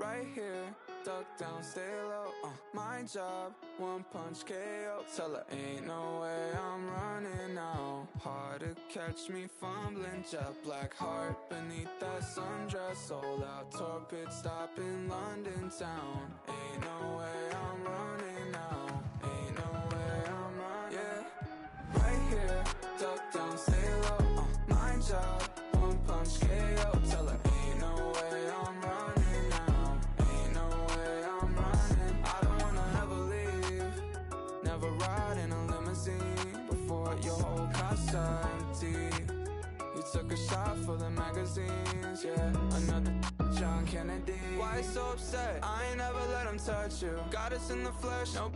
right here, duck down, stay low, my job, one punch KO. Tell her ain't no way I'm running now. Hard to catch me fumbling, jet black heart beneath that sundress. Sold out tour pit stop in London town. Ain't no way I'm running now. Ain't no way I'm running. Yeah, right here, duck down, stay low, my job, one punch KO. Tell her ain't no way I'm running now. Ain't no way I'm running. I don't wanna ever leave. Never ride in a limousine before your whole car's empty. You took a shot for the magazines, yeah. Another John Kennedy. Why so upset? I ain't never let him touch you. Got us in the flesh, nope.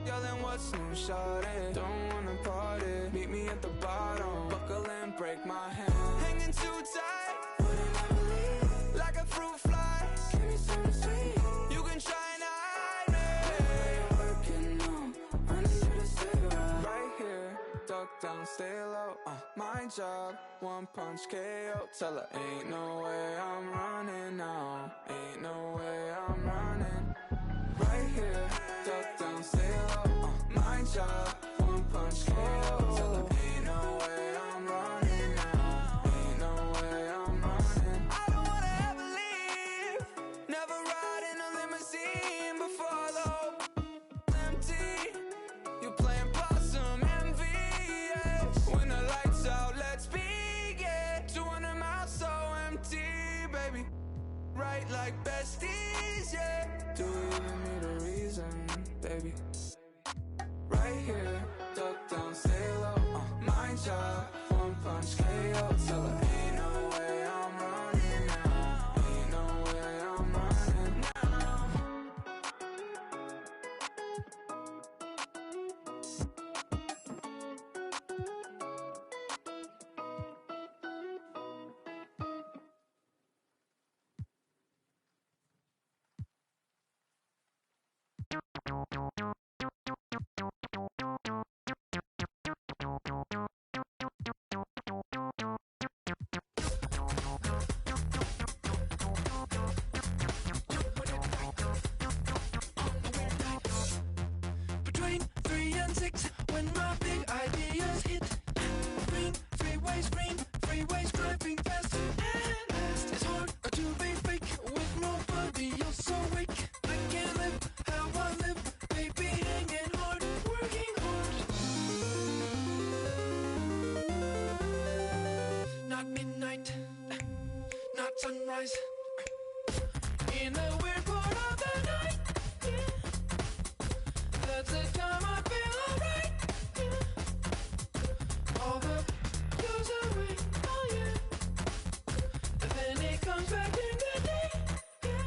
Yelling what's new, shawty. Don't wanna party. Meet me at the bottom. Buckle and break my hand. Hanging too tight. Wouldn't ever leave. Like a fruit fly. Give me something sweet. You can try and hide me. You're working on running through the cigarette. Right here, duck down, stay low. My job, one punch KO. Tell her ain't no way I'm running now. Ain't no way I'm running. Right here, duck down, stay low, my job, one punch KO. Tell her ain't no way I'm running now. Ain't no way I'm running. I don't wanna ever leave. Never ride in a limousine before the empty. You playing possum envy, yeah. When the lights out, let's begin. 200 miles so empty, baby. Right like besties, yeah. Do we even need a reason, baby? Right here, duck down, stay low, my job, one punch KO. Tell her ain't no way I'm running now. Ain't no way I'm running now. Between 3 and 6, when my big ideas hit. Green freeways driving fast and fast. It's hard to be fake with nobody else awake. I can't live how I live, baby, hanging hard, working hard. Not midnight, not sunrise. In a weird part of the night, yeah. That's the time I feel alright, yeah. All the blues away, oh yeah. And then it comes back in the day, yeah.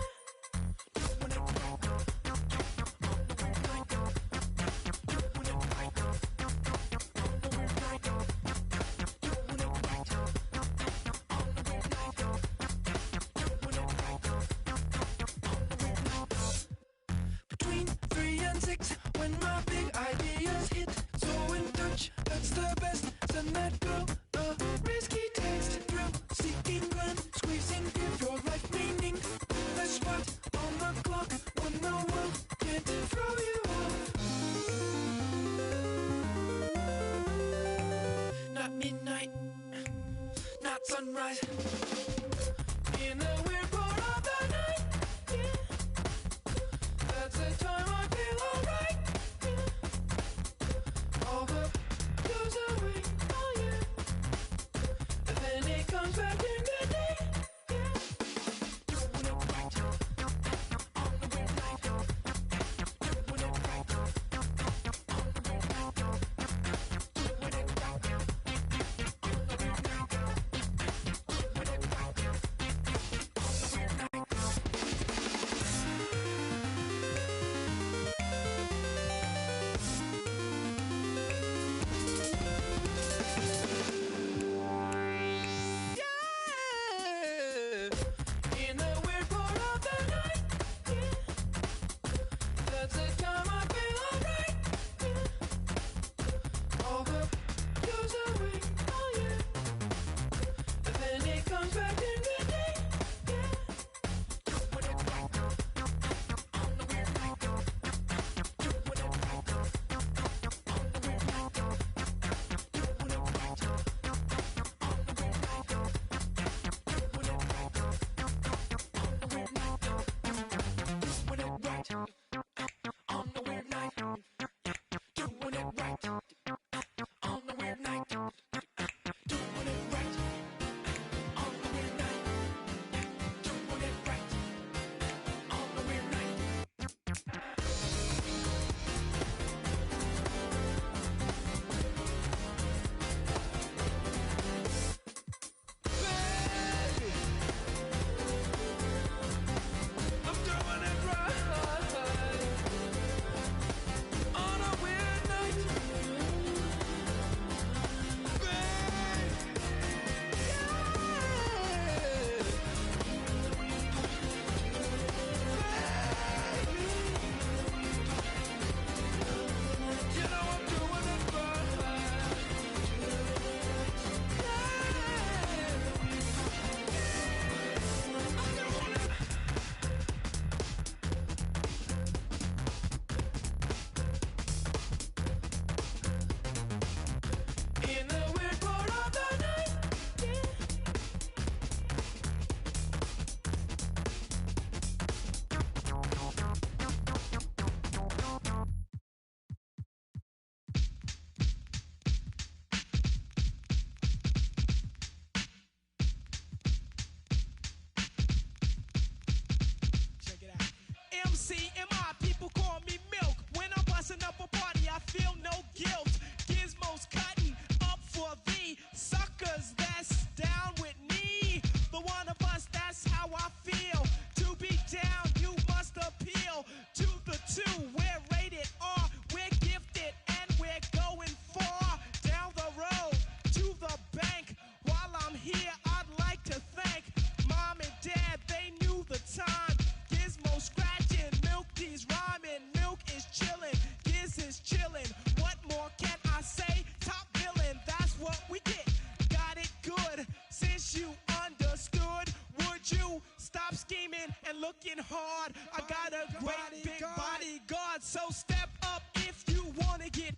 and looking hard. I got a great big bodyguard, so step up if you wanna get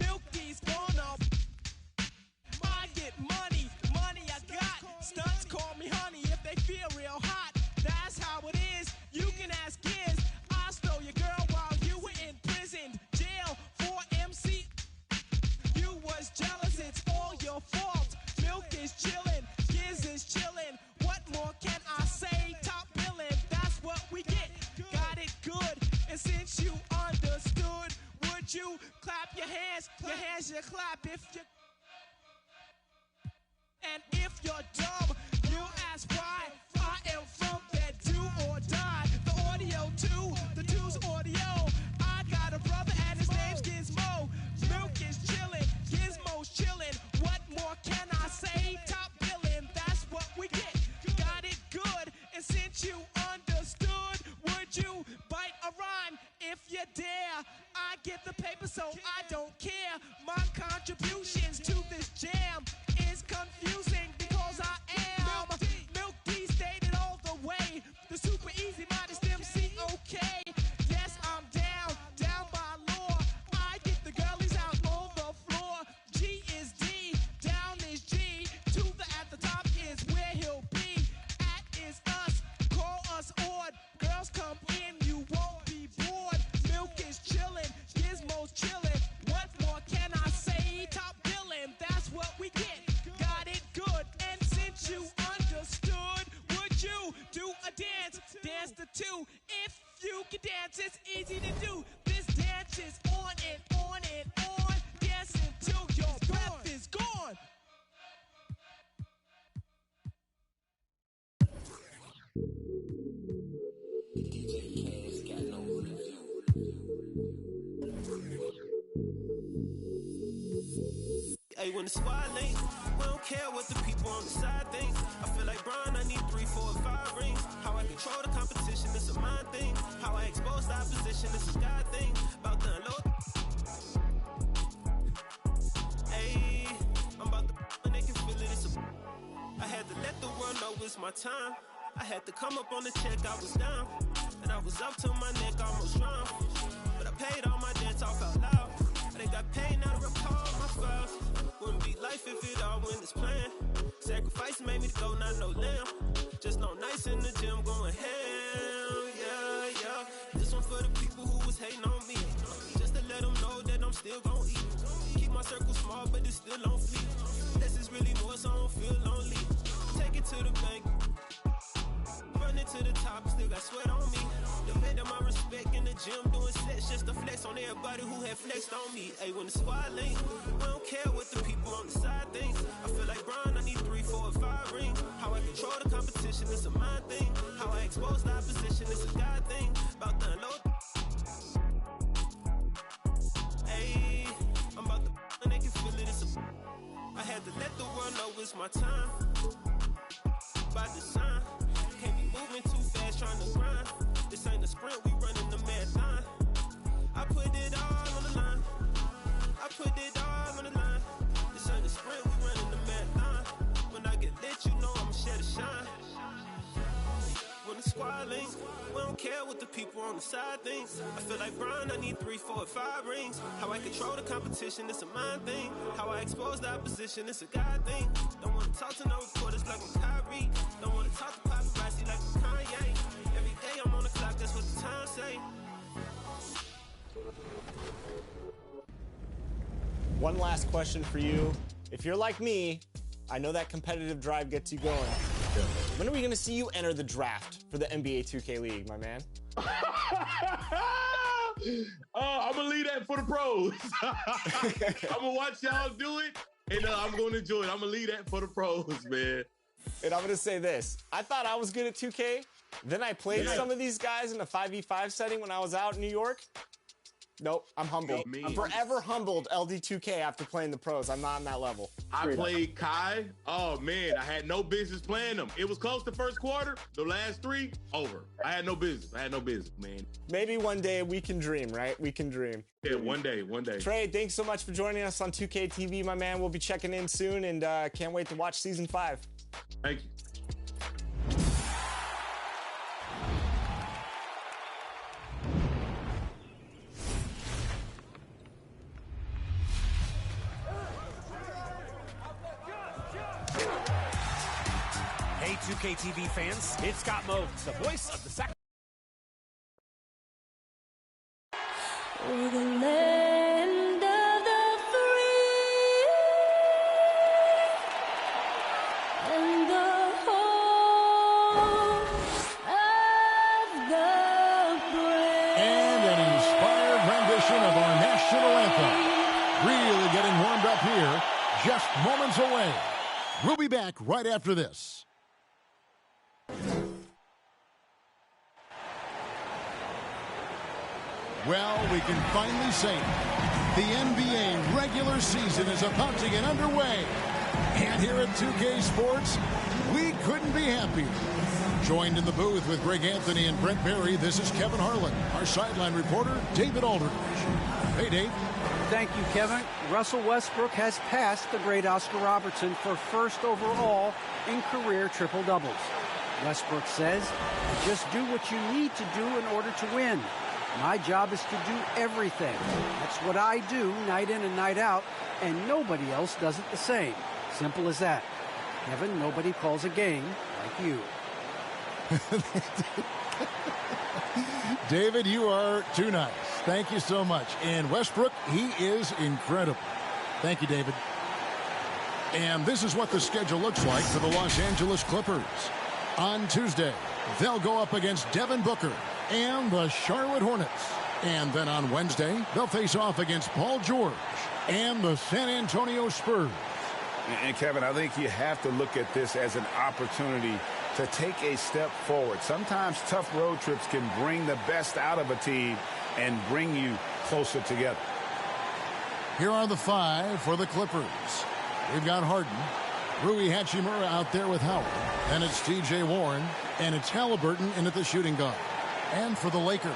Milky's gonna. I get money I got. Stunts call me honey if they feel real hot. That's how it is. You can ask Giz. I stole your girl while you were in prison. Jail for MC. You was jealous, it's all your fault. Milk is chillin', Giz is chillin'. What more can I say? Top billin', that's what we get. Got it good, and since you understood, would you clap your hands? Your hands you clap if you. And if you're dumb, you ask why. I am from that do or die. The audio too, the two's audio. I got a brother and his name's Gizmo. Milk is chillin', Gizmo's chillin'. What more can I say? Top billin', that's what we get. Got it good, and since you understood, would you bite a rhyme if you dare? I get the paper, so I don't care. My contributions to this jam is confusing because I am Milk D stated all the way. The super easy modest MC, okay. Yes, I'm down by law. I get the girlies out on the floor. G is D, down is G. To the at the top is where he'll be. At is us, call us odd. Girls come in, you won't be bored. Milk is chillin', Gizmo's chillin'. What more can I say? Top billin', that's what we get. Got it good, and since you understood, would you do a dance? Dance the two. If you can dance, it's easy to do. This dance is on and on and on. Dance until your breath is gone. Hey, when the squad link, we don't care what the people on the side think. I feel like Brian, I need 3, 4, 5 rings. How I control the competition, it's a mind thing. How I expose the opposition, it's a God thing. About to unload. Hey, I'm about to and they can feel it, it's a. I had to let the world know it's my time. I had to come up on the check, I was down. And I was up to my neck, almost drowned. But I paid all my debts off out loud. They got paid, now to recall my files. Wouldn't be life if it all went as planned. Sacrifice made me to go, not no lamb. Just no nights in the gym going hell, yeah. This one for the people who was hating on me. Just to let them know that I'm still gon' eat. Keep my circle small, but it's still on fleek. This is really more, so I don't feel lonely. Take it to the bank. Run it to the top, still got sweat on me. Demanding my respect in the gym, doing sets just to flex on everybody who had flexed on me. Hey, when the squad link, we don't care what the people on the side think. I feel like Brian, I need 3, 4, 5 rings. How I control the competition, it's a mind thing. How I expose the opposition, it's a God thing. About to unload. Hey, I'm about to and they can feel it, it's a. I had to let the world know it's my time. By design. Can't be moving too fast, trying to grind. This ain't a sprint, we running the marathon. I put it all on the line. I put it all on the line. This ain't a sprint, we running the marathon. When I get lit, you know I'ma share the shine. When the squad links, we don't care what the people on the side think. I feel like Brian, I need 3, 4, 5 rings. How I control the competition, it's a mind thing. How I expose the opposition, it's a God thing. Don't wanna talk to no reporters like I'm Kyrie. Don't wanna talk to paparazzi like I'm Kanye. Every day I'm on the clock, that's what the time say. One last question for you. If you're like me, I know that competitive drive gets you going. When are we going to see you enter the draft for the NBA 2K League, my man? I'm going to leave that for the pros. I'm going to watch y'all do it, and I'm going to enjoy it. I'm going to leave that for the pros, man. And I'm going to say this. I thought I was good at 2K. Then I played some of these guys in a 5v5 setting when I was out in New York. Nope, I'm humbled. I'm forever humbled LD2K after playing the pros. I'm not on that level. I played Kai. Oh, man, I had no business playing them. It was close to first quarter. The last 3, over. I had no business. Man. Maybe one day we can dream, right? We can dream. Yeah, one day. Trey, thanks so much for joining us on 2K TV, my man. We'll be checking in soon, and can't wait to watch Season 5. Thank you. 2KTV fans. It's Scott Moe, the voice of the Sacramento. We're the land of the free and the home of the brave. And an inspired rendition of our national anthem. Really getting warmed up here, just moments away. We'll be back right after this. Well, we can finally say the NBA regular season is about to get underway. And here at 2K Sports, we couldn't be happier. Joined in the booth with Greg Anthony and Brent Barry, this is Kevin Harlan. Our sideline reporter, David Aldridge. Hey, Dave. Thank you, Kevin. Russell Westbrook has passed the great Oscar Robertson for first overall in career triple-doubles. Westbrook says, just do what you need to do in order to win. My job is to do everything. That's what I do night in and night out, and nobody else does it the same. Simple as that. Kevin, nobody calls a game like you. David, you are too nice. Thank you so much. And Westbrook, he is incredible. Thank you, David. And this is what the schedule looks like for the Los Angeles Clippers. On Tuesday, they'll go up against Devin Booker and the Charlotte Hornets. And then on Wednesday, they'll face off against Paul George and the San Antonio Spurs. And Kevin, I think you have to look at this as an opportunity to take a step forward. Sometimes tough road trips can bring the best out of a team and bring you closer together. Here are the five for the Clippers. We've got Harden, Rui Hachimura out there with Howard, and it's T.J. Warren, and it's Halliburton in at the shooting guard. And for the Lakers,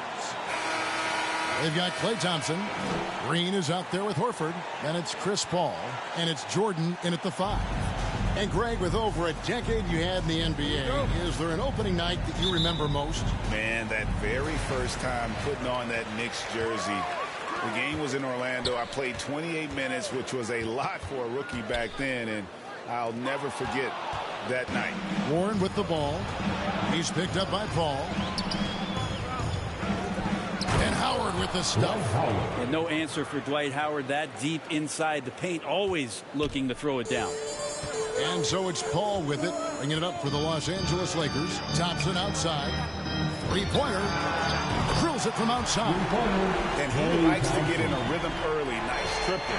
they've got Klay Thompson. Green is out there with Horford, and it's Chris Paul, and it's Jordan in at the five. And Greg, with over a decade you had in the NBA, is there an opening night that you remember most? Man, that very first time putting on that Knicks jersey. The game was in Orlando. I played 28 minutes, which was a lot for a rookie back then, and I'll never forget that night. Warren with the ball. He's picked up by Paul. And Howard with the stuff. And no answer for Dwight Howard that deep inside the paint, always looking to throw it down. And so it's Paul with it, bringing it up for the Los Angeles Lakers. Thompson outside. Three-pointer. Drills it from outside. And he likes to get in a rhythm early. Nice triple.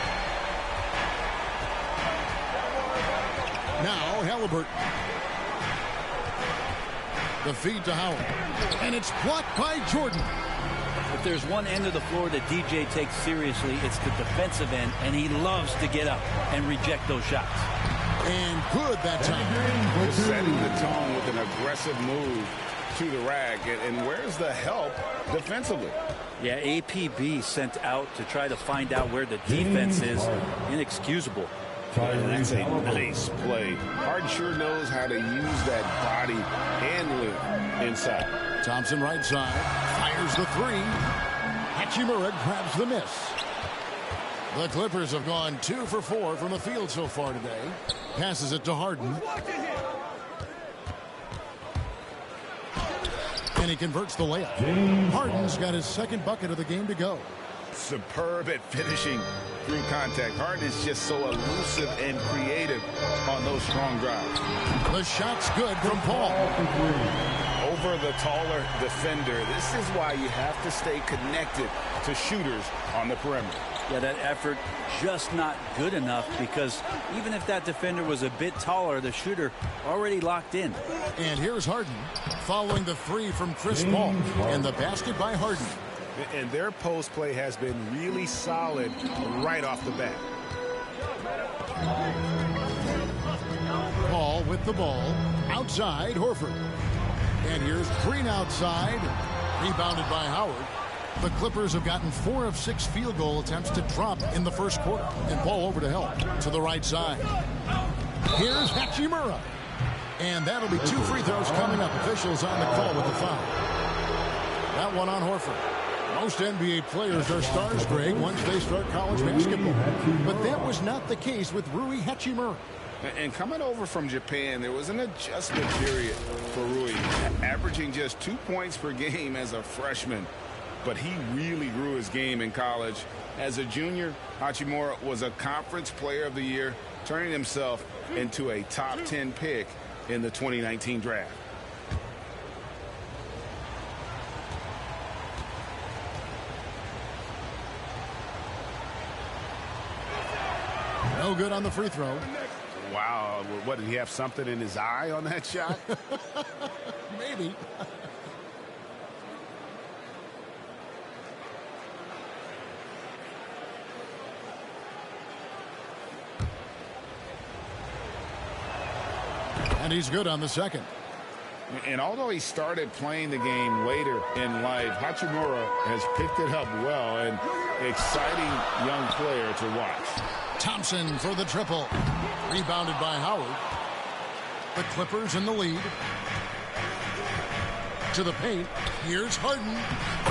Now Halliburton. The feed to Howard. And it's blocked by Jordan. If there's one end of the floor that DJ takes seriously, it's the defensive end, and he loves to get up and reject those shots. And good that time. Just setting the tone with an aggressive move to the rack. And where's the help defensively? Yeah, APB sent out to try to find out where the defense is. Inexcusable. And that's a nice play. Harden sure knows how to use that body and live inside. Thompson right side. Fires the three. Hachimura grabs the miss. The Clippers have gone 2 for 4 from the field so far today. Passes it to Harden. And he converts the layup. Harden's got his second bucket of the game to go. Superb at finishing through contact. Harden is just so elusive and creative on those strong drives. The shot's good from Paul. Over the taller defender. This is why you have to stay connected to shooters on the perimeter. Yeah, that effort just not good enough, because even if that defender was a bit taller, the shooter already locked in. And here's Harden following the three from Chris Paul, and the basket by Harden. And their post play has been really solid right off the bat. Paul with the ball. Outside, Horford. And here's Green outside. Rebounded by Howard. The Clippers have gotten 4 of 6 field goal attempts to drop in the first quarter. And Paul over to help to the right side. Here's Hachimura. And that'll be 2 free throws coming up. Officials on the call with the foul. That one on Horford. Most NBA players are stars, Greg, once they start college basketball. But that was not the case with Rui Hachimura. And coming over from Japan, there was an adjustment period for Rui, averaging just 2 points per game as a freshman. But he really grew his game in college. As a junior, Hachimura was a Conference Player of the Year, turning himself into a top 10 pick in the 2019 draft. No good on the free throw. Wow, what, did he have something in his eye on that shot? Maybe. And he's good on the second. And although he started playing the game later in life, Hachimura has picked it up well, and exciting young player to watch. Thompson for the triple. Rebounded by Howard. The Clippers in the lead. To the paint. Here's Harden.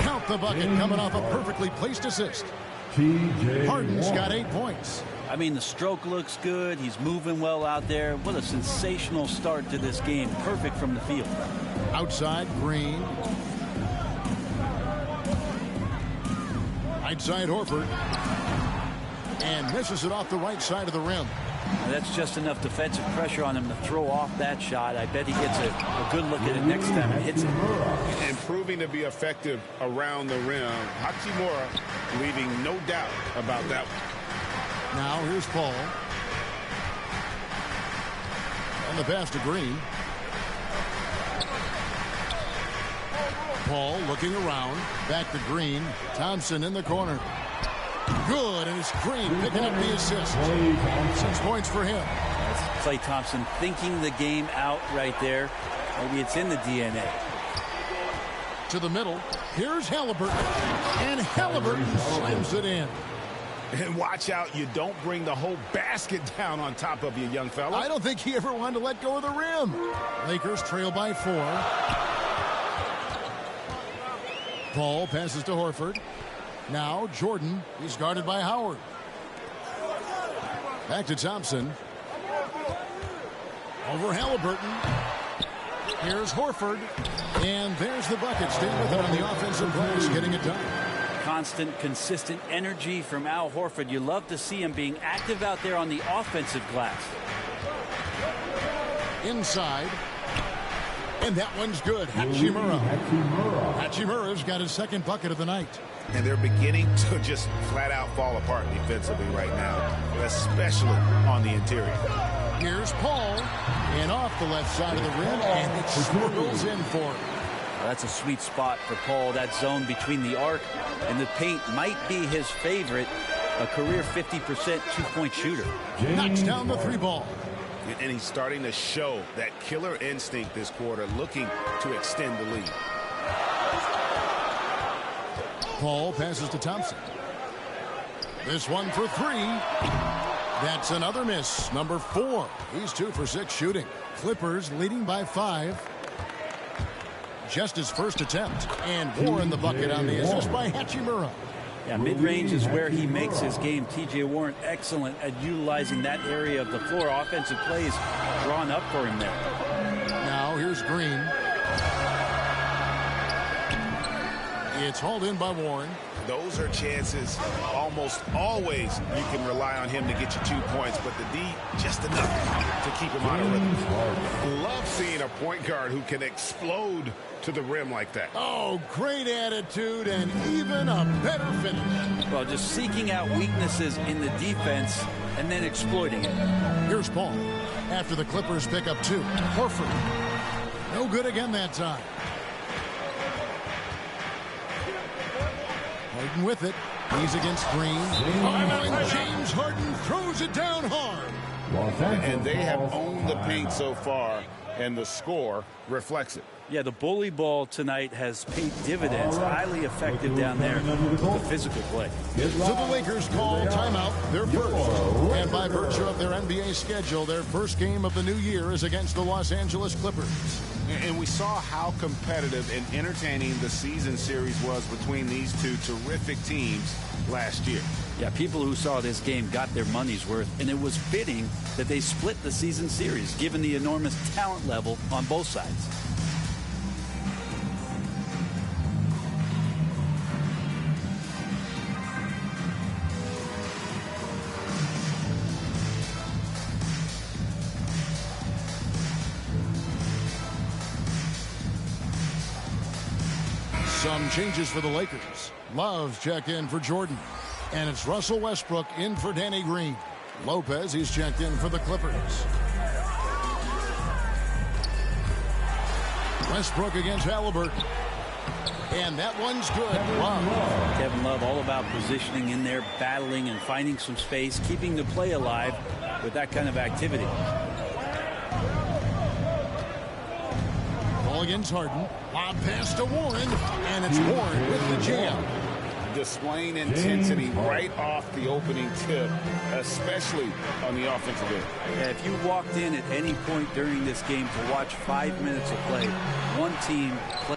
Count the bucket, coming off a perfectly placed assist. Harden's got 8 points. I mean, the stroke looks good. He's moving well out there. What a sensational start to this game. Perfect from the field. Outside, Green. Outside, Horford. And misses it off the right side of the rim. Now, that's just enough defensive pressure on him to throw off that shot. I bet he gets a good look at it next time he hits it. And proving to be effective around the rim. Hachimura leaving no doubt about that one. Now here's Paul. And the pass to Green. Paul looking around. Back to Green. Thompson in the corner. Good, and it's Green picking up the assist. 6 points for him. That's Klay Thompson thinking the game out right there. Maybe it's in the DNA. To the middle. Here's Halliburton. And Halliburton slams it in. And watch out, you don't bring the whole basket down on top of you, young fella. I don't think he ever wanted to let go of the rim. Lakers trail by 4. Paul passes to Horford. Now Jordan. He's guarded by Howard. Back to Thompson. Over Halliburton. Here's Horford. And there's the bucket. Staying with it on the offensive glass, getting it done. Constant, consistent energy from Al Horford. You love to see him being active out there on the offensive glass. Inside. And that one's good. Hachimura. Hachimura's got his second bucket of the night. And they're beginning to just flat out fall apart defensively right now, especially on the interior. Here's Paul. And off the left side of the rim, and it swirls in for him. That's a sweet spot for Paul. That zone between the arc and the paint might be his favorite. A career 50% two-point shooter. Knocks down the 3 ball. And he's starting to show that killer instinct this quarter, looking to extend the lead. Paul passes to Thompson. This one for 3. That's another miss. Number 4. He's 2 for 6 shooting. Clippers leading by 5. Just his first attempt. And Warren the bucket on the assist by Hachimura. Yeah, mid-range is where he makes his game. T.J. Warren excellent at utilizing that area of the floor. Offensive plays drawn up for him there. Now here's Green. It's hauled in by Warren. Those are chances almost always you can rely on him to get you 2 points, but the D just enough to keep him out of rhythm. Love seeing a point guard who can explode to the rim like that. Oh, great attitude and even a better finish. Well, just seeking out weaknesses in the defense and then exploiting it. Here's Paul. After the Clippers pick up 2. Horford. No good again that time. Harden with it. He's against Green. And James Harden throws it down hard. And they have owned the paint so far, and the score reflects it. Yeah, the bully ball tonight has paid dividends. Highly effective down there with the physical play. So the Lakers call timeout, their first. And by virtue of their NBA schedule, their first game of the new year is against the Los Angeles Clippers. And we saw how competitive and entertaining the season series was between these two terrific teams last year. Yeah, people who saw this game got their money's worth, and it was fitting that they split the season series, given the enormous talent level on both sides. Some changes for the Lakers. Love check in for Jordan. And it's Russell Westbrook in for Danny Green. Lopez, he's checked in for the Clippers. Westbrook against Halliburton. And that one's good. Love. Kevin Love all about positioning in there, battling and finding some space, keeping the play alive with that kind of activity. Ball against Harden. Lob pass to Warren. And it's Warren with the jam. Displaying intensity right off the opening tip, especially on the offensive end. Yeah, if you walked in at any point during this game to watch 5 minutes of play, one team play.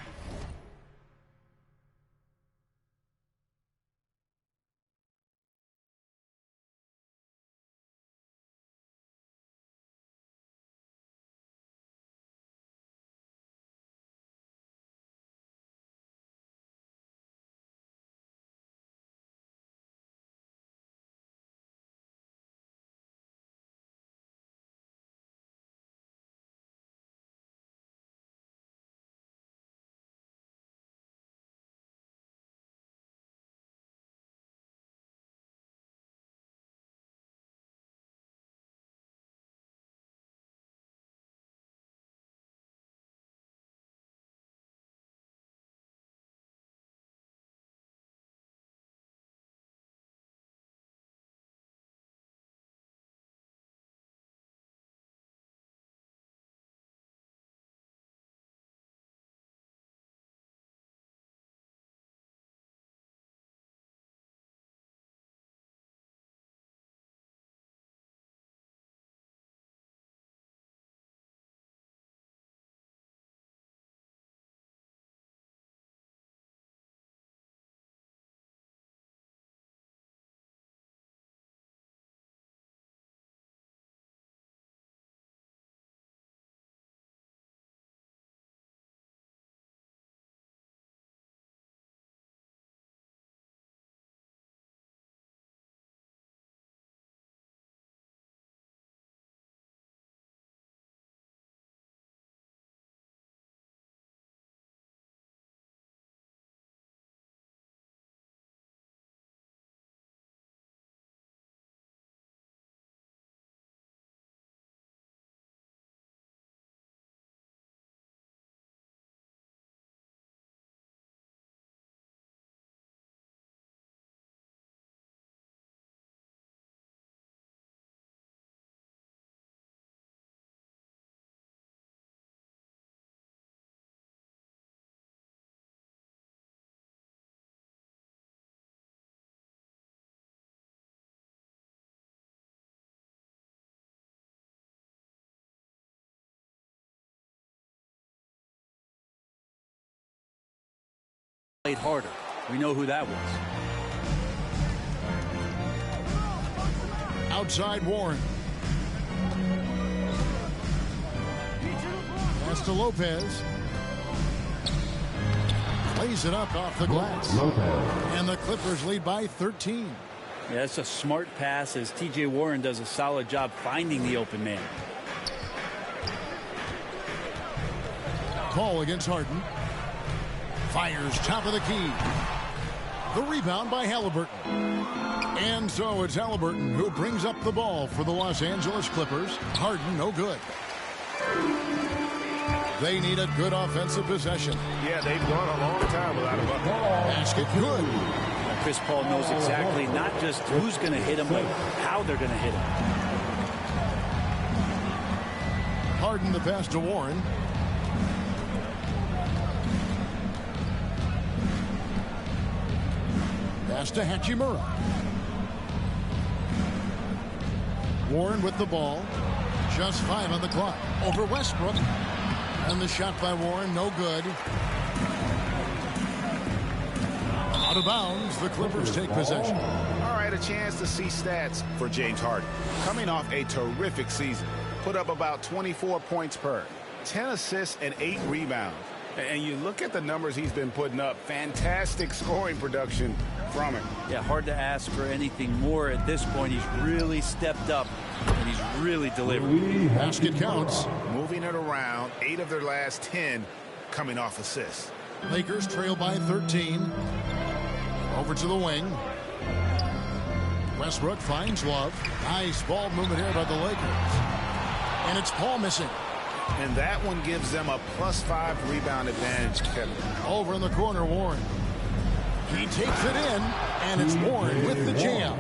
Played harder. We know who that was. Outside Warren. Pass to Lopez. Plays it up off the glass. And the Clippers lead by 13. Yeah, that's a smart pass as T.J. Warren does a solid job finding the open man. Call against Harden. Fires top of the key. The rebound by Halliburton. And so it's Halliburton who brings up the ball for the Los Angeles Clippers. Harden, no good. They need a good offensive possession. Yeah, they've gone a long time without a bucket. Basket good. Chris Paul knows exactly not just who's going to hit him, but how they're going to hit him. Harden the pass to Warren. Pass to Hachimura. Warren with the ball. Just 5 on the clock. Over Westbrook. And the shot by Warren, no good. Out of bounds, the Clippers take possession. All right, a chance to see stats for James Harden. Coming off a terrific season, put up about 24 points per, 10 assists and 8 rebounds. And you look at the numbers he's been putting up, fantastic scoring production from him. Yeah, hard to ask for anything more at this point. He's really stepped up, and he's really delivered. Basket counts. Moving it around, 8 of their last 10 coming off assists. Lakers trail by 13. Over to the wing. Westbrook finds Love. Nice ball movement here by the Lakers. And it's Paul missing. And that one gives them a +5 rebound advantage, Kevin. Over in the corner, Warren. He takes it in, and it's Warren with the jam.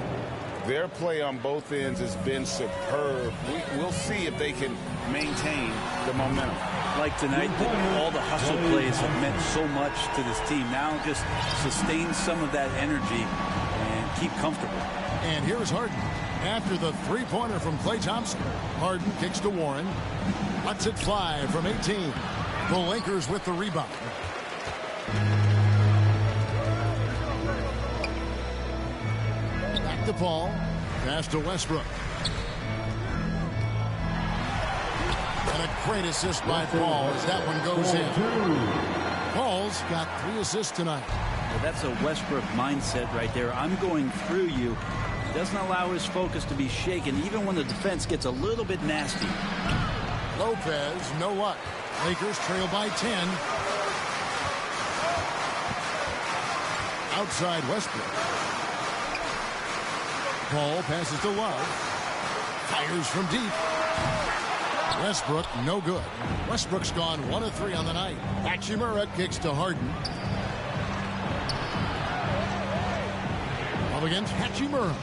Their play on both ends has been superb. We'll see if they can maintain the momentum. Like tonight, all the hustle plays have meant so much to this team. Now just sustain some of that energy and keep comfortable. And here's Harden. After the three-pointer from Klay Thompson, Harden kicks to Warren. Lets it fly from 18. The Lakers with the rebound. Back to Paul. Pass to Westbrook. And a great assist by Paul as that one goes in. Paul's got 3 assists tonight. Well, that's a Westbrook mindset right there. I'm going through you. He doesn't allow his focus to be shaken, even when the defense gets a little bit nasty. Lopez, no luck. Lakers trail by 10. Outside Westbrook. Paul passes to Love. Fires from deep. Westbrook, no good. Westbrook's gone 1 of 3 on the night. Hachimura kicks to Harden. Up against Hachimura.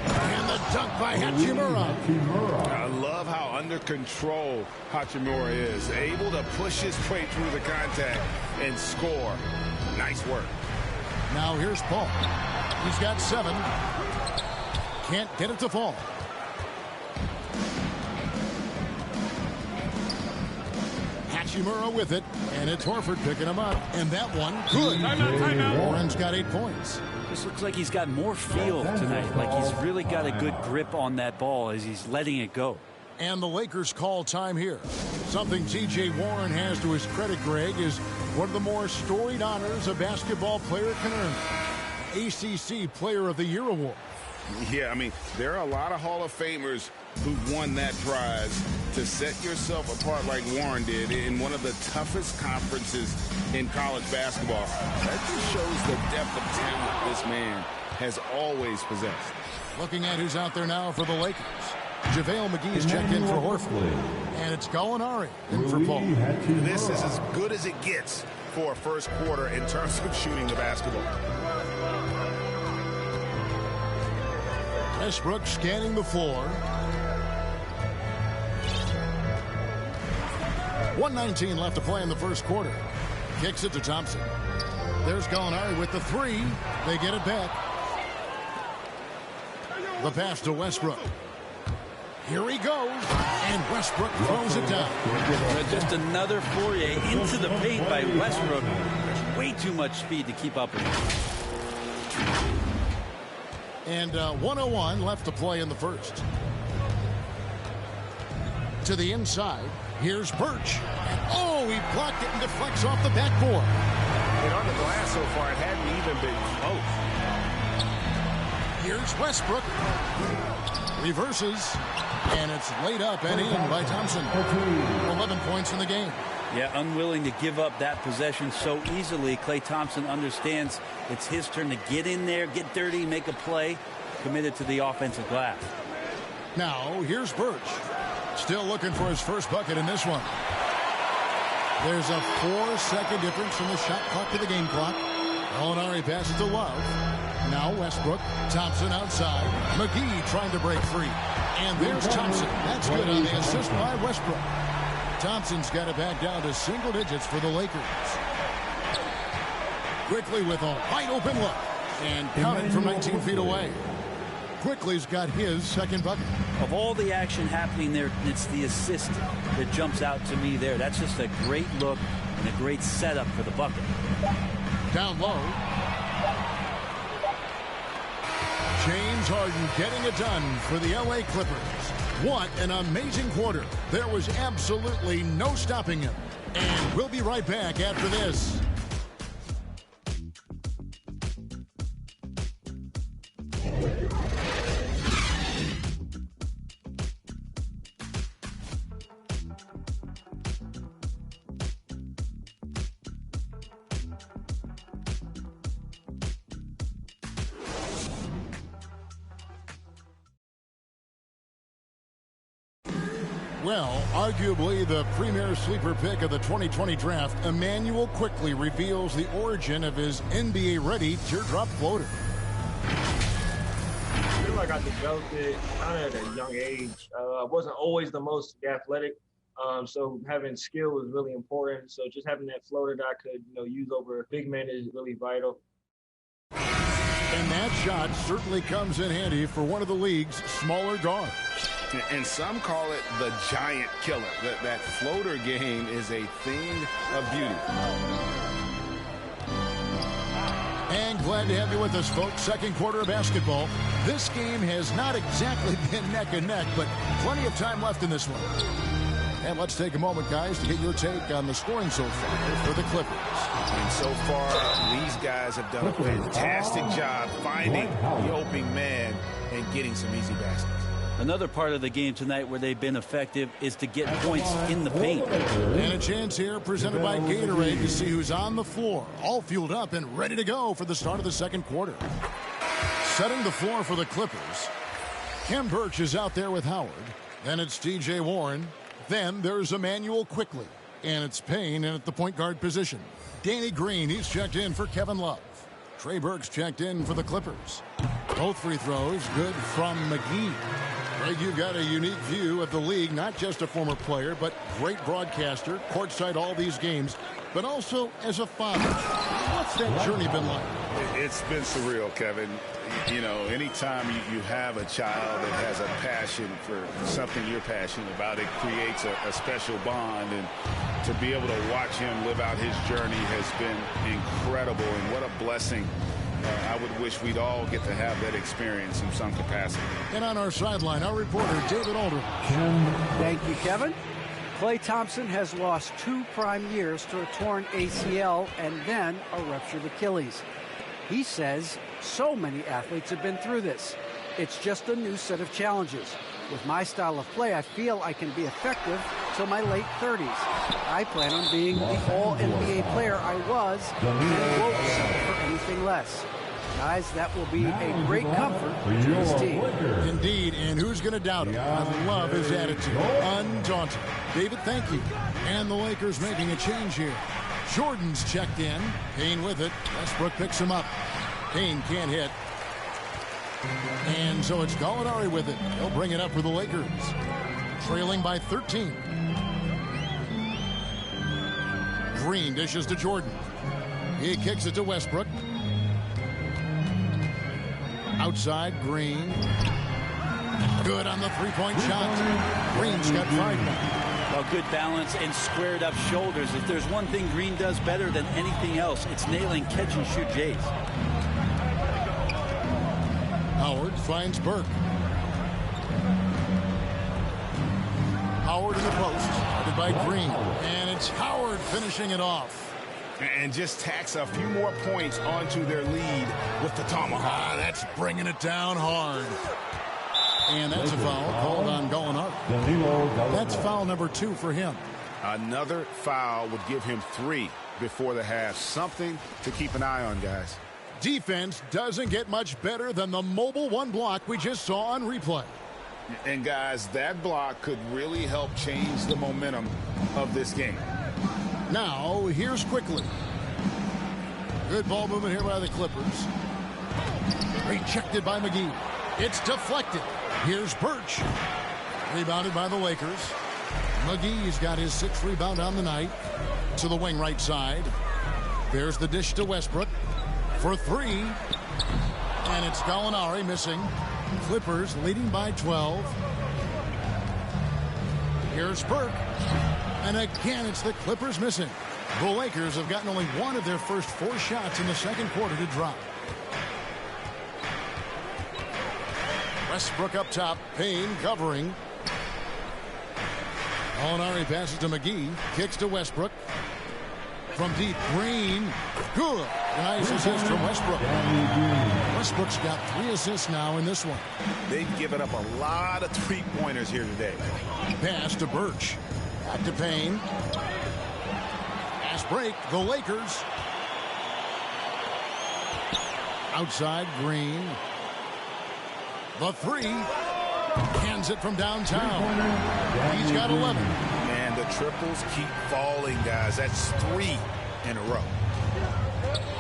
And the dunk by Hachimura. I love how under control Hachimura is. Able to push his way through the contact and score. Nice work. Now here's Paul. He's got 7. Can't get it to fall. Hachimura with it, and it's Horford picking him up. And that one, good. Timeout. Warren's got 8 points. This looks like he's got more feel tonight. Like he's really got a good grip on that ball as he's letting it go. And the Lakers call time here. Something T.J. Warren has to his credit, Greg, is one of the more storied honors a basketball player can earn. ACC Player of the Year award. Yeah, I mean, there are a lot of Hall of Famers who won that prize. To set yourself apart like Warren did in one of the toughest conferences in college basketball, that just shows the depth of talent this man has always possessed. Looking at who's out there now for the Lakers. JaVale McGee's checked in for Horford. And it's Gallinari in for Paul. This is as good as it gets for a first quarter in terms of shooting the basketball. Westbrook scanning the floor. 1:19 left to play in the first quarter. Kicks it to Thompson. There's Gallinari with the 3. They get it back. The pass to Westbrook. Here he goes. And Westbrook throws it down. Just another foray into the paint by Westbrook. There's way too much speed to keep up with him. And 1:01 left to play in the first. To the inside. Here's Birch. And oh, he blocked it and deflects off the backboard. And on the glass so far, it hadn't even been close. Here's Westbrook. Reverses. And it's laid up and in by Thompson. 11 points in the game. Yeah, unwilling to give up that possession so easily. Klay Thompson understands it's his turn to get in there, get dirty, make a play, committed to the offensive glass. Now, here's Birch. Still looking for his first bucket in this one. There's a 4-second difference from the shot clock to the game clock. Gallinari passes to Love. Now Westbrook. Thompson outside. McGee trying to break free. And there's Thompson. That's good on the assist by Westbrook. Thompson's got it back down to single digits for the Lakers. Quickly with a wide open look. And counting from 19 feet away. Quickly's got his second bucket. Of all the action happening there, it's the assist that jumps out to me there. That's just a great look and a great setup for the bucket. Down low. James Harden getting it done for the LA Clippers. What an amazing quarter. There was absolutely no stopping him. And we'll be right back after this. Well, arguably the premier sleeper pick of the 2020 draft, Immanuel Quickley reveals the origin of his NBA-ready teardrop floater. I feel like I developed it kind of at a young age. I wasn't always the most athletic, so having skill was really important. So just having that floater that I could, use over big men is really vital. And that shot certainly comes in handy for one of the league's smaller guards. And some call it the giant killer. That floater game is a thing of beauty. And glad to have you with us, folks. Second quarter of basketball. This game has not exactly been neck and neck, but plenty of time left in this one. And let's take a moment, guys, to get your take on the scoring so far for the Clippers. And so far, these guys have done a fantastic job finding the opening man and getting some easy baskets. Another part of the game tonight where they've been effective is to get points in the paint. And a chance here presented by Gatorade to see who's on the floor, all fueled up and ready to go for the start of the second quarter. Setting the floor for the Clippers, Khem Birch is out there with Howard. Then it's T.J. Warren. Then there's Immanuel Quickley. And it's Payne in at the point guard position. Danny Green, he's checked in for Kevin Love. Trey Burke's checked in for the Clippers. Both free throws good from McGee. Greg, you've got a unique view of the league, not just a former player, but great broadcaster, courtside all these games, but also as a father. What's that journey been like? It's been surreal, Kevin. Anytime you have a child that has a passion for something you're passionate about, it creates a special bond. And to be able to watch him live out his journey has been incredible. And what a blessing. I would wish we'd all get to have that experience in some capacity. And on our sideline, our reporter, David Aldridge. Thank you, Kevin. Klay Thompson has lost 2 prime years to a torn ACL and then a ruptured Achilles. He says so many athletes have been through this. It's just a new set of challenges. With my style of play, I feel I can be effective till my late 30s. I plan on being the all-NBA player I was and won't settle for anything less. Guys, that will be a great comfort to his team. Indeed, and who's going to doubt him? I love his attitude. Undaunted. David, thank you. And the Lakers making a change here. Jordan's checked in. Payne with it. Westbrook picks him up. Payne can't hit. And so it's Gallinari with it. He'll bring it up for the Lakers. Trailing by 13. Green dishes to Jordan. He kicks it to Westbrook. Outside, Green. Good on the three-point shot. Green's got 5 now. Well, good balance and squared up shoulders. If there's one thing Green does better than anything else, it's nailing catch-and-shoot Jays. Howard finds Burke. Howard in the post, started by Green. And it's Howard finishing it off. And just tacks a few more points onto their lead with the tomahawk. That's bringing it down hard. And that's a foul called on Gallinari. That's foul number 2 for him. Another foul would give him 3 before the half. Something to keep an eye on, guys. Defense doesn't get much better than the mobile 1 block we just saw on replay. And guys, that block could really help change the momentum of this game. Now, here's Quickley. Good ball movement here by the Clippers. Rejected by McGee. It's deflected. Here's Birch. Rebounded by the Lakers. McGee's got his 6th rebound on the night. To the wing right side. There's the dish to Westbrook for 3. And it's Gallinari missing. Clippers leading by 12. Here's Burke. And again, it's the Clippers missing. The Lakers have gotten only one of their first 4 shots in the second quarter to drop. Westbrook up top. Payne covering. Molinari passes to McGee. Kicks to Westbrook. From deep, Green. Good. Nice assist from Westbrook. Westbrook's got 3 assists now in this one. They've given up a lot of three-pointers here today. Pass to Birch. Back to Payne. Pass break. The Lakers. Outside, Green. The 3. Hands it from downtown. He's got 11. Man, the triples keep falling, guys. That's 3 in a row.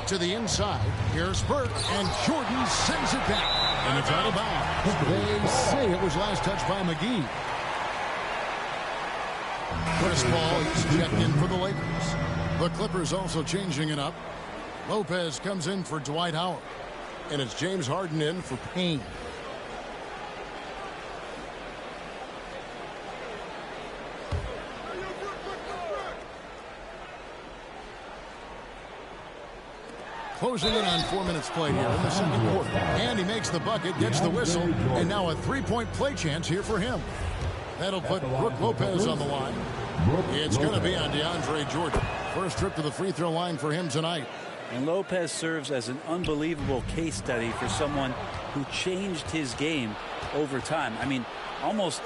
To the inside. Here's Burke, and Jordan sends it back. And it's out of bounds. They say it was last touched by McGee. Chris Paul, he's checked in for the Lakers. The Clippers also changing it up. Lopez comes in for Dwight Howard. And it's James Harden in for Payne. Closing in on 4 minutes played here in the second quarter. And he makes the bucket, gets the whistle, and now a three-point play chance here for him. That'll put Brook Lopez on the line. It's going to be on DeAndre Jordan. First trip to the free throw line for him tonight. And Lopez serves as an unbelievable case study for someone who changed his game over time. I mean, almost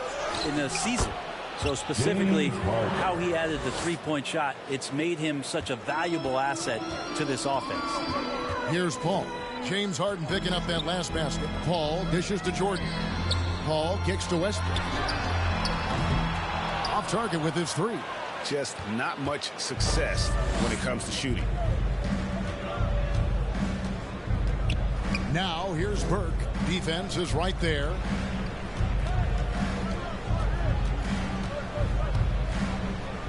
in a season. So specifically, how he added the three-point shot, it's made him such a valuable asset to this offense. Here's Paul. James Harden picking up that last basket. Paul dishes to Jordan. Paul kicks to Westbrook. Off target with his 3. Just not much success when it comes to shooting. Now here's Burke. Defense is right there.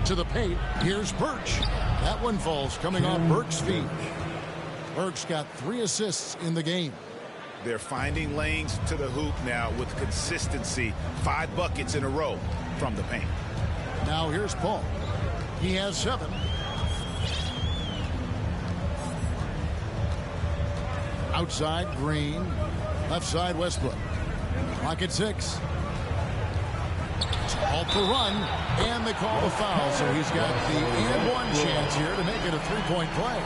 To the paint. Here's Birch. That one falls coming off Burke's feet. Burke's got 3 assists in the game. They're finding lanes to the hoop now with consistency. 5 buckets in a row from the paint. Now here's Paul. He has 7. Outside, Green. Left side, Westbrook. Clock at 6. Halt the run, and they call the foul. So he's got the and one chance here to make it a 3-point play.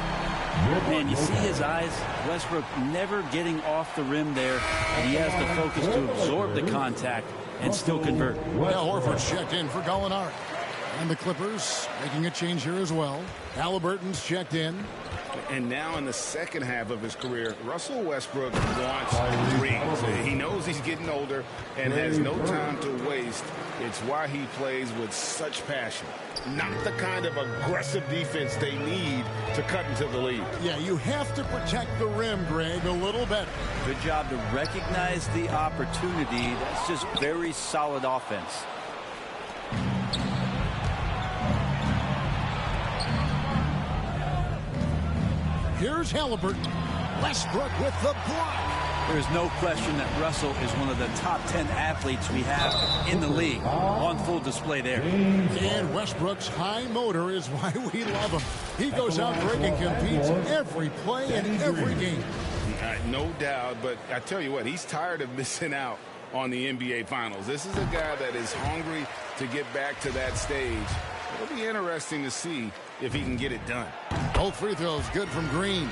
Man, you see his eyes. Westbrook never getting off the rim there, and he has the focus to absorb the contact and still convert. Well, Horford's checked in for Gallinari. And the Clippers making a change here as well. Halliburton's checked in. And now in the second half of his career, Russell Westbrook wants rings. He knows he's getting older and has no time to waste. It's why he plays with such passion. Not the kind of aggressive defense they need to cut into the lead. Yeah, you have to protect the rim, Greg, a little better. Good job to recognize the opportunity. That's just very solid offense. Here's Halliburton. Westbrook with the block. There is no question that Russell is one of the top 10 athletes we have in the league. On full display there. And Westbrook's high motor is why we love him. He goes out there and competes every play and every game. No doubt, but I tell you what, he's tired of missing out on the NBA Finals. This is a guy that is hungry to get back to that stage. It'll be interesting to see if he can get it done. Both free throws good from Green.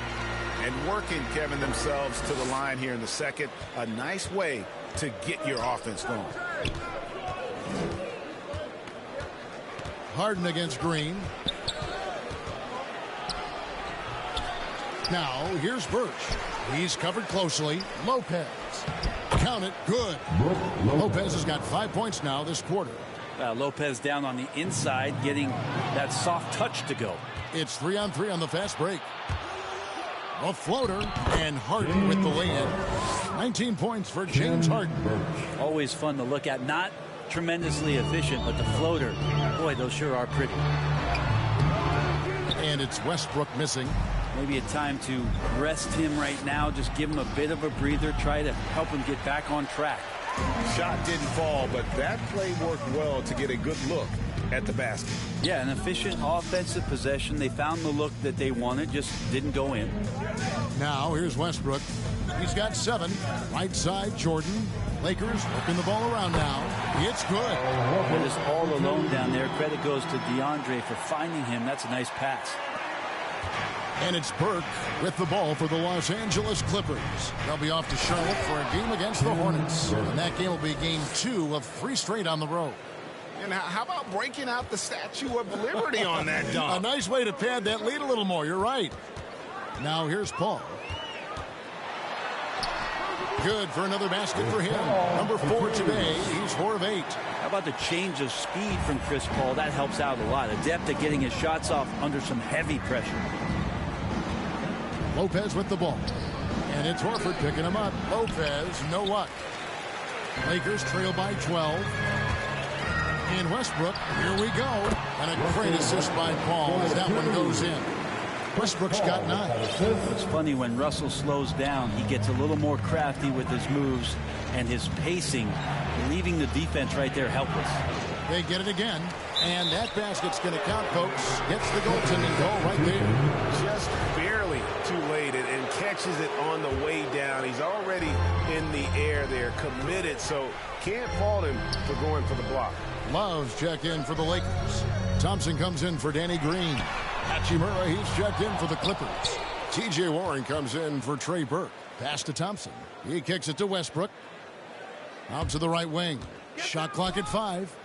And working, Kevin, themselves to the line here in the second. A nice way to get your offense going. Harden against Green. Now, here's Birch. He's covered closely. Lopez. Count it. Good. Lopez has got 5 points now this quarter. Lopez down on the inside, getting that soft touch to go. It's 3-on-3 on the fast break. A floater, and Harden with the lay-in. 19 points for James Harden. Always fun to look at. Not tremendously efficient, but the floater, boy, those sure are pretty. And it's Westbrook missing. Maybe a time to rest him right now. Just give him a bit of a breather. Try to help him get back on track. Shot didn't fall, but that play worked well to get a good look at the basket. Yeah, an efficient offensive possession. They found the look that they wanted, just didn't go in. Now, here's Westbrook. He's got 7. Right side, Jordan. Lakers working the ball around now. It's good. They're just all alone down there. Credit goes to DeAndre for finding him. That's a nice pass. And it's Burke with the ball for the Los Angeles Clippers. They'll be off to Charlotte for a game against the Hornets. And that game will be game 2 of 3 straight on the road. And how about breaking out the Statue of Liberty on that dunk? A nice way to pad that lead a little more. You're right. Now here's Paul. Good for another basket for him. Number 4 today. He's 4 of 8. How about the change of speed from Chris Paul? That helps out a lot. The depth of getting his shots off under some heavy pressure. Lopez with the ball. And it's Horford picking him up. Lopez, no luck. Lakers trail by 12. And Westbrook, here we go. And a great assist by Paul as that one goes in. Westbrook's got 9. It's funny when Russell slows down, he gets a little more crafty with his moves and his pacing, leaving the defense right there helpless. They get it again. And that basket's going to count, folks. Gets the goaltending goal right there. Just barely too late and catches it on the way down. He's already in the air there, committed, so can't fault him for going for the block. Love's check in for the Lakers. Thompson comes in for Danny Green. Hachimura, he's checked in for the Clippers. T.J. Warren comes in for Trey Burke. Pass to Thompson. He kicks it to Westbrook. Out to the right wing. Shot clock at 5.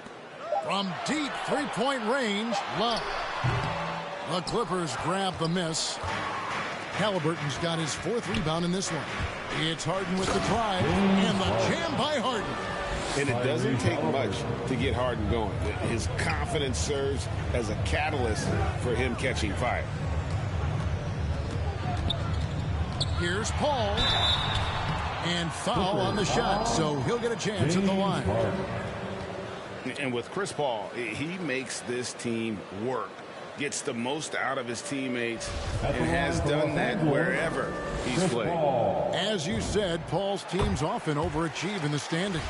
From deep three-point range, Love. The Clippers grab the miss. Halliburton's got his 4th rebound in this one. It's Harden with the drive, and the jam by Harden. And it doesn't take much to get Harden going. His confidence serves as a catalyst for him catching fire. Here's Paul. And foul on the shot, so he'll get a chance at the line. And with Chris Paul, he makes this team work. Gets the most out of his teammates and has done that wherever he's played. As you said, Paul's teams often overachieve in the standings.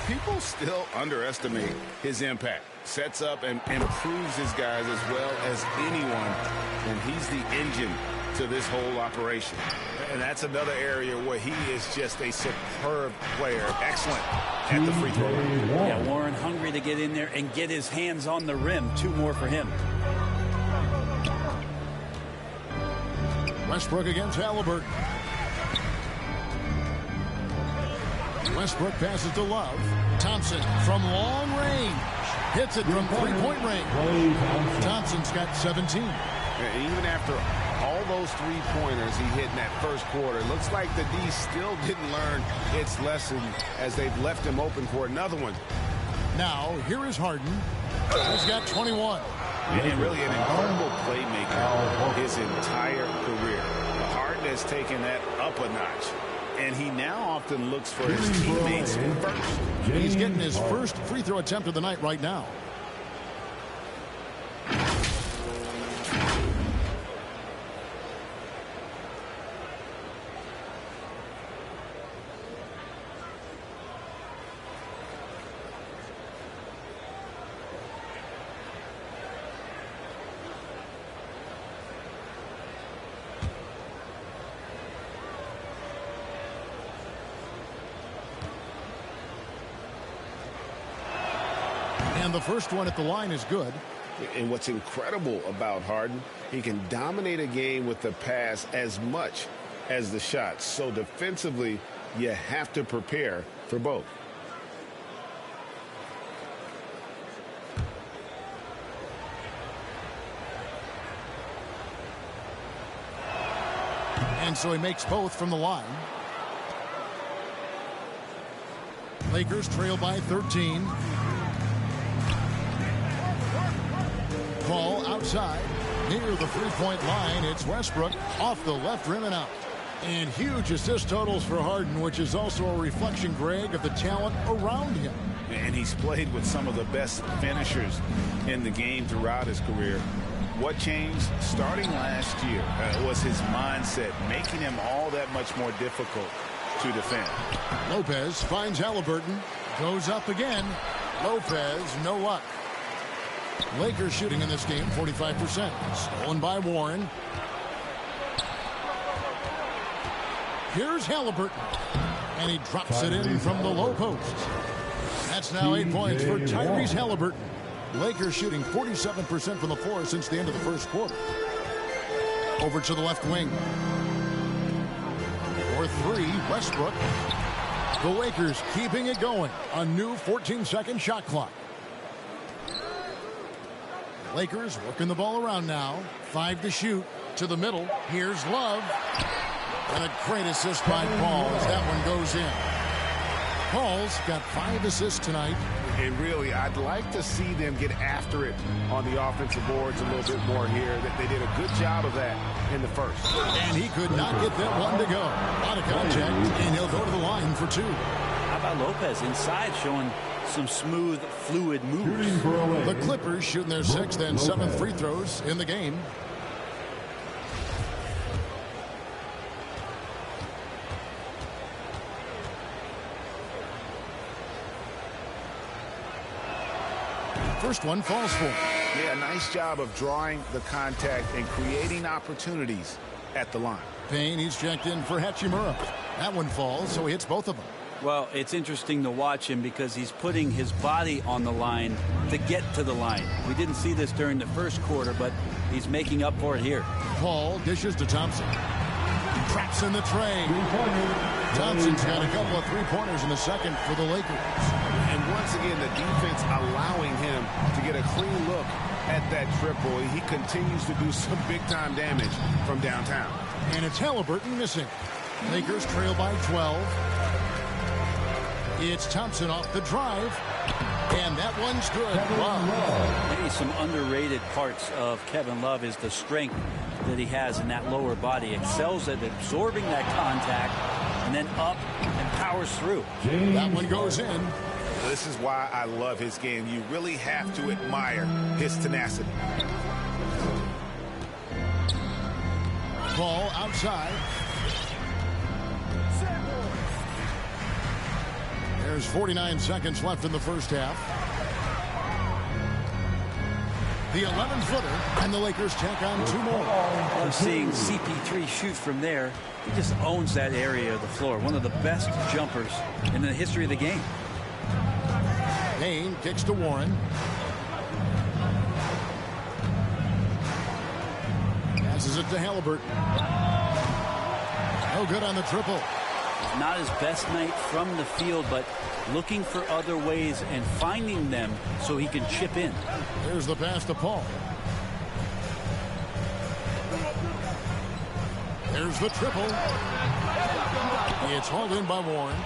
People still underestimate his impact. Sets up and improves his guys as well as anyone. And he's the engine to this whole operation. And that's another area where he is just a superb player. Excellent at the free throw line. Yeah, Warren hungry to get in there and get his hands on the rim. 2 more for him. Westbrook against Halliburton. Westbrook passes to Love. Thompson from long range. Hits it from three-point range. Thompson's got 17. And even after all those three-pointers he hit in that first quarter, it looks like the D still didn't learn its lesson as they've left him open for another one. Now, here is Harden. He's got 21. And really an incredible playmaker his entire career. Harden has taken that up a notch. And he now often looks for his teammates first. He's getting his first free throw attempt of the night right now. And the first one at the line is good. And what's incredible about Harden, he can dominate a game with the pass as much as the shots. So defensively, you have to prepare for both. And so he makes both from the line. Lakers trail by 13. Ball outside near the three-point line. It's Westbrook off the left rim and out. And huge assist totals for Harden, which is also a reflection, Greg, of the talent around him. And he's played with some of the best finishers in the game throughout his career. What changed starting last year was his mindset, making him all that much more difficult to defend. Lopez finds Halliburton, goes up again. Lopez, no luck. Lakers shooting in this game 45%. Stolen by Warren. Here's Halliburton. And he drops it in from the low post. That's now 8 points for Tyrese Halliburton. Lakers shooting 47% from the floor since the end of the first quarter. Over to the left wing. For three, Westbrook. The Lakers keeping it going. A new 14-second shot clock. Lakers working the ball around now. 5 to shoot. To the middle. Here's Love. And a great assist by Paul as that one goes in. Paul's got 5 assists tonight. And really, I'd like to see them get after it on the offensive boards a little bit more here. They did a good job of that in the first. And he could not get that one to go. A lot of contact, and he'll go to the line for 2. How about Lopez inside showing some smooth, fluid moves? The Clippers shooting their 6th and 7th free throws in the game. First one falls for him. Yeah, nice job of drawing the contact and creating opportunities at the line. Payne, he's checked in for Hachimura. That one falls, so he hits both of them. Well, it's interesting to watch him because he's putting his body on the line to get to the line. We didn't see this during the first quarter, but he's making up for it here. Paul dishes to Thompson. Traps in the tray. Thompson's got a couple of three-pointers in the second for the Lakers. And once again, the defense allowing him to get a clean look at that triple. He continues to do some big-time damage from downtown. And it's Halliburton missing. Lakers trail by 12. It's Thompson off the drive. And that one's good. Wow. Maybe some underrated parts of Kevin Love is the strength that he has in that lower body. Excels at absorbing that contact and then up and powers through. That one goes in. This is why I love his game. You really have to admire his tenacity. Ball outside. There's 49 seconds left in the first half. The 11-footer, and the Lakers tack on 2 more. Love seeing CP3 shoot from there. He just owns that area of the floor. One of the best jumpers in the history of the game. Payne kicks to Warren. Passes it to Halliburton. No good on the triple. Not his best night from the field, but looking for other ways and finding them so he can chip in. There's the pass to Paul. There's the triple. It's hauled in by Warren.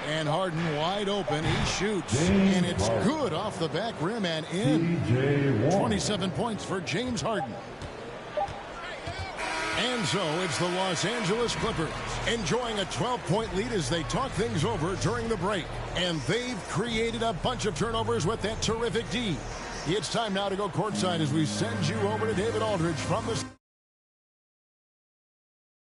And Harden wide open. He shoots. And it's good off the back rim and in. 27 points for James Harden. And so it's the Los Angeles Clippers enjoying a 12-point lead as they talk things over during the break. And they've created a bunch of turnovers with that terrific D. It's time now to go courtside as we send you over to David Aldridge from the